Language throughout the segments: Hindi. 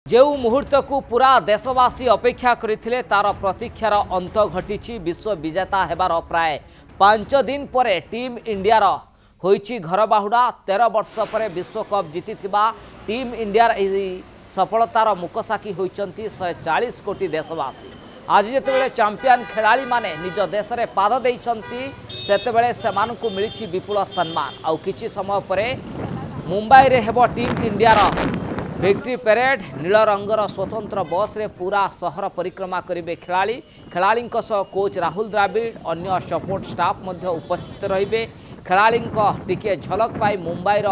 जो मुहूर्त को पूरा देशवासी अपेक्षा करते तार प्रतीक्षार अंत घटी विश्व विजेता हेबार प्राय 5 दिन पर टीम इंडियार होइछि घर बाहुड़ा 13 वर्ष पर विश्वकप जीति टीम इंडियार सफलतार मुकसाकी होइछंती 140 कोटी देशवासी। आज जितेबाला चैंपियन खिलाड़ी माने निज देश में पाद देइछंती सेतेबेले सेमानकु मिलिछि विपुल सम्मान। आउ किछि समय पर मुंबई रे हेबो टीम इंडियार विक्ट्री परेड नील रंगर स्वतंत्र बस रे पूरा शहर परिक्रमा करेंगे खिलाड़ी कोच राहुल द्रविड़ अन्य सपोर्ट स्टाफ मध्य उपस्थित रहिबे। खिलाड़ी टिके झलक पाई मुंबईर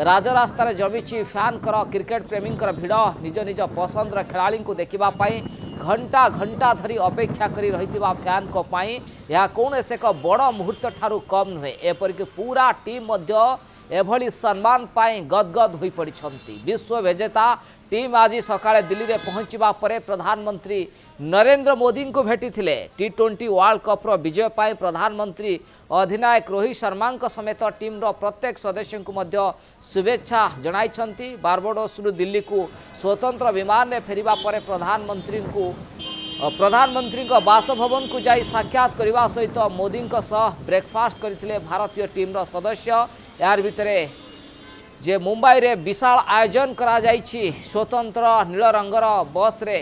राजरास्तार जमी फैन क्रिकेट प्रेमी भिड़ निज निज पसंदर खिलाड़ी को देखा घंटा घंटा धरी अपेक्षा करी रहिथिबा फैन को पाई यह कौन एक बड़ मुहूर्त ठारू कम नुहे। एपरिक पूरा टीम मध्य एभली सम्मान पाई गदगद हो पड़ी। विश्व विजेता टीम आज सकाळे दिल्ली में पहुंचवा पर प्रधानमंत्री नरेंद्र मोदी को भेटी T20 वर्ल्ड कप विजय पाई प्रधानमंत्री अधिनायक रोहित शर्मा समेत टीम प्रत्येक सदस्य को मध्य शुभेच्छा जणाइछंती। बारबाडोस दिल्ली को स्वतंत्र विमान में फेरिबा पर प्रधानमंत्री बासभवन को जाई साक्षात करने सहित मोदी ब्रेकफास्ट करते भारतीय टीम सदस्य। यार भितरे जे मुंबई रे विशाल आयोजन करा जाइछि स्वतंत्र नील रंगर बस रे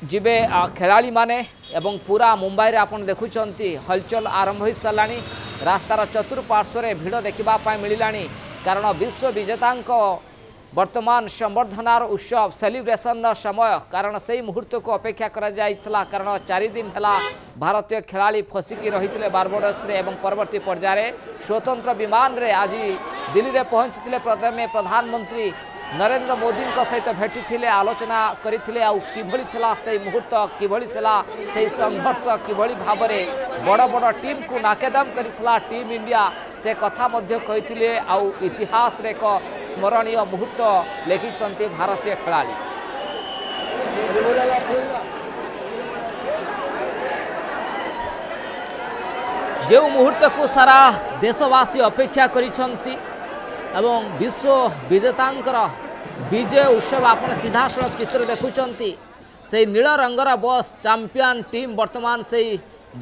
जिबे खिलाड़ी माने एवं पूरा मुंबई रे आपण देखुचंती हलचल आरंभ हो साराणी। रास्तार चतुर्पार्श्व भिड़ देखा मिलानी कारण विश्व विजेता वर्तमान संवर्धनार उत्सव सेलिब्रेशन समय कारण से मुहूर्त को अपेक्षा करा जाइथला कारण 4 दिन है भारतीय खिलाड़ी फसिकी रही बारबाडोस एवं परवर्ती पर्याय स्वतंत्र विमान रे आज दिल्ली रे पहुंचते प्रथमे प्रधानमंत्री नरेंद्र मोदी सहित भेटी आलोचना करते से मुहूर्त किभली थिला से संघर्ष किभली भाव में बड़ बड़ टीम को नाकेदम करिथिला टीम इंडिया से कथा मध्य कहिथिले आउ इतिहास रे एक स्मरणीय मुहूर्त लिखिछंती भारतीय खिलाड़ी। जो मुहूर्त को सारा देशवासी अपेक्षा करिछंती एवं विश्व विजेतांकर विजय उत्सव आपण सीधा सड़क चित्र देखुचंती से नील रंगर बस चैंपियन टीम वर्तमान से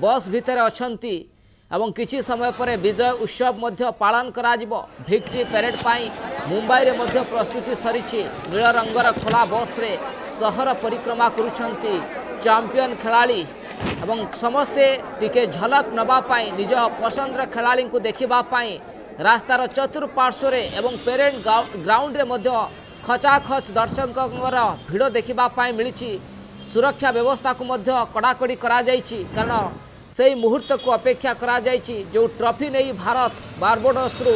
बस भितर अछंती एवं किछि समय पर विजय उत्सव मध्य पालन करा जिवो। विक्ट्री परेड पाई मुंबई रे मध्य प्रस्तुति सरीछि नील रंगर खोला बस रे शहर परिक्रमा करुछंती चैंपियन खिलाड़ी एवं समस्ते टिके झलक नबा पाई निज पसंदर खिलाड़ी को देखिबा पाई रास्तार चतुर्पार्श्व एवं पेरेड ग्राउंड रे मध्य खचाखच दर्शकों भिड़ देखा मिली। सुरक्षा व्यवस्था को मध्य कड़ाकड़ी करा जाइछि कारण से मुहूर्त को अपेक्षा करा जाइछि जो ट्रॉफी नहीं भारत बारबाडोस रु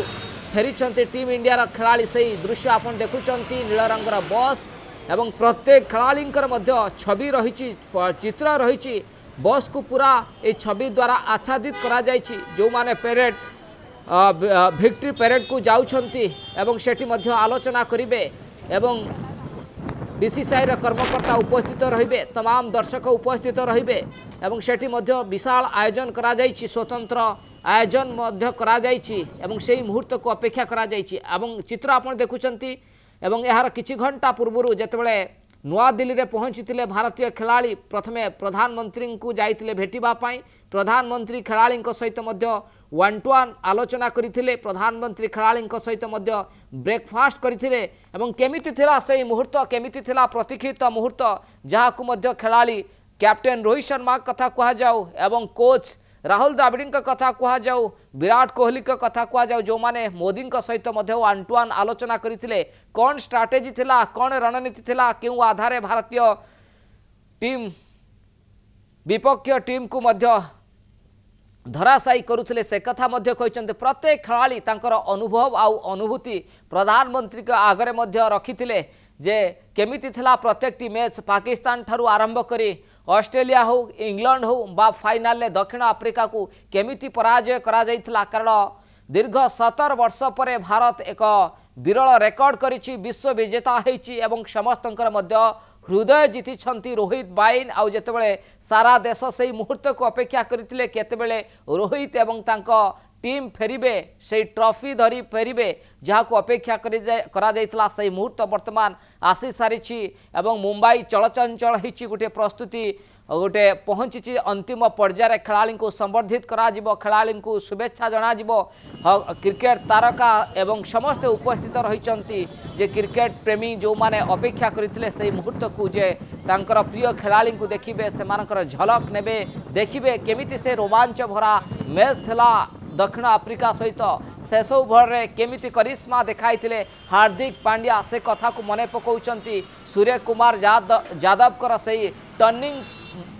फेरी टीम इंडिया खिलाड़ी से दृश्य आपन देखुचंती नील रंगर बस एवं प्रत्येक खिलाड़ी मध्य छवि रही चित्र रही बस को पूरा ये छवि द्वारा आच्छादित करा जाइछि। जो माने पेरेड विक्ट्री परेड को जाउछंती एवं सेठी मध्य आलोचना करिवे एवं बीसीसीआई कर्मकर्ता उपस्थित रहिबे तमाम दर्शक उपस्थित रहिबे एवं सेठी मध्य विशाल आयोजन करा जाइछि स्वतंत्र आयोजन मध्य करा जाइछि एवं सेही मुहूर्त को अपेक्षा करा जाइछि एवं चित्र आपण देखुचंती एवं यार किछि घंटा पूर्व जेतेबेले नुआ दिल्ली रे पहुंचीथिले भारतीय खिलाड़ी प्रथमे प्रधानमंत्री को जाइथिले भेटिबा पाई प्रधानमंत्री खिलाड़ी सहित मध्य 1-to-1 आलोचना करथिले प्रधानमंत्री खिलाड़ी सहित मध्य ब्रेकफास्ट करथिले एवं केमिति थिला सेही मुहूर्त केमिति थिला प्रतीक्षित मुहूर्त जहाकु मध्य खिलाड़ी कैप्टेन रोहित शर्मा कथा कहा जाऊ एवं कोच राहुल द्रविड़ कथा कहा जाऊ विराट कोहली कथा कहा जाऊ जो माने मोदी सहित मध्य 1-to-1 आलोचना करथिले कौन स्ट्राटेजी थिला कौन रणनीति थिला क्यों आधारे भारतीय टीम विपक्ष टीम को मध्य धराशायी करुले से कथा मध्य कहते प्रत्येक खिलाड़ी तांकर अनुभव आउ अनुभूति प्रधानमंत्री के आगरे मध्य रखिथिले जे केमिति थिला प्रत्येक टी मैच पाकिस्तान ठारू आरंभ करी ऑस्ट्रेलिया हो इंग्लैंड हो बा फाइनल ले दक्षिण अफ्रीका को केमिति पराजय करा जाइथिला कारण दीर्घ 17 वर्ष पर भारत एक विरल रेकर्ड करिछि विश्व विजेता हेछि एवं समस्तंकर मध्य हृदय जीति रोहित बाइन आउ जेतेबेले सारा देश से मुहूर्त को अपेक्षा करथिले केतेबेले रोहित एवं तांको टीम फेरिबे से ट्रॉफी धरी फेरिबे जहाँ को अपेक्षा करा जाइतला से मुहूर्त वर्तमान आसी सारी एवं मुंबई चलचंचल होती गोटे प्रस्तुति गोटे पहुँची अंतिम पर्यायर खेला को संबर्धित करा खेला को शुभेच्छा जना क्रिकेट तारका एवं समस्ते उपस्थित रही जे क्रिकेट प्रेमी जो माने अपेक्षा करते से मुहूर्त को जे तांकर प्रिय खेला को देखिए से झलक नेबे देखिए केमिति से रोमांच भरा मैच थिला दक्षिण आफ्रिका सहित शेष ओभर रे केमिति करिश्मा देखाई हार्दिक पांड्या से कथा को मने पकाउछंती सूर्य कुमार यादव कर से टर्निंग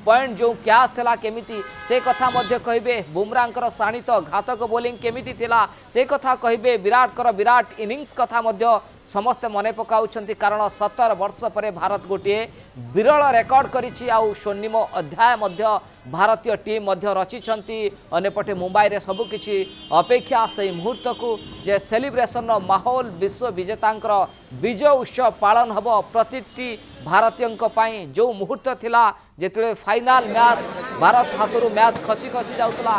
पॉइंट जो कैच थिला केमिति से कथा मध्य कहिबे बुमरांकर शाणित घातक बोलिंग केमिति थिला से कथा कहिबे विराट इनिंग्स कथा मध्य समस्ते मने पकाउछंती कारण 17 वर्ष पर भारत गोटे विरल रेकर्ड करिछि आउ स्वर्णिम अध्याय मध्य भारतीय टीम मध्य रचिछंती अनेपटे मुंबई रे सब किछि अपेक्षा से मुहूर्त को जे सेलिब्रेशन माहौल विश्व विजेतांकर विजय उत्सव पालन हब प्रतिटी भारतीयों पाई जो मुहूर्त थिला जेतले फाइनल मैच भारत हाथरू मैच खसी खसी जाउतला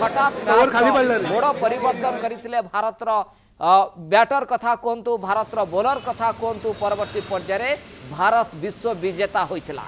हठात बड़ परिवर्तन करथिले भारतर बैटर कथा कहतु भारतर बोलर कथा कहतु परवर्ती पर्यायर भारत विश्व विजेता होइथिला।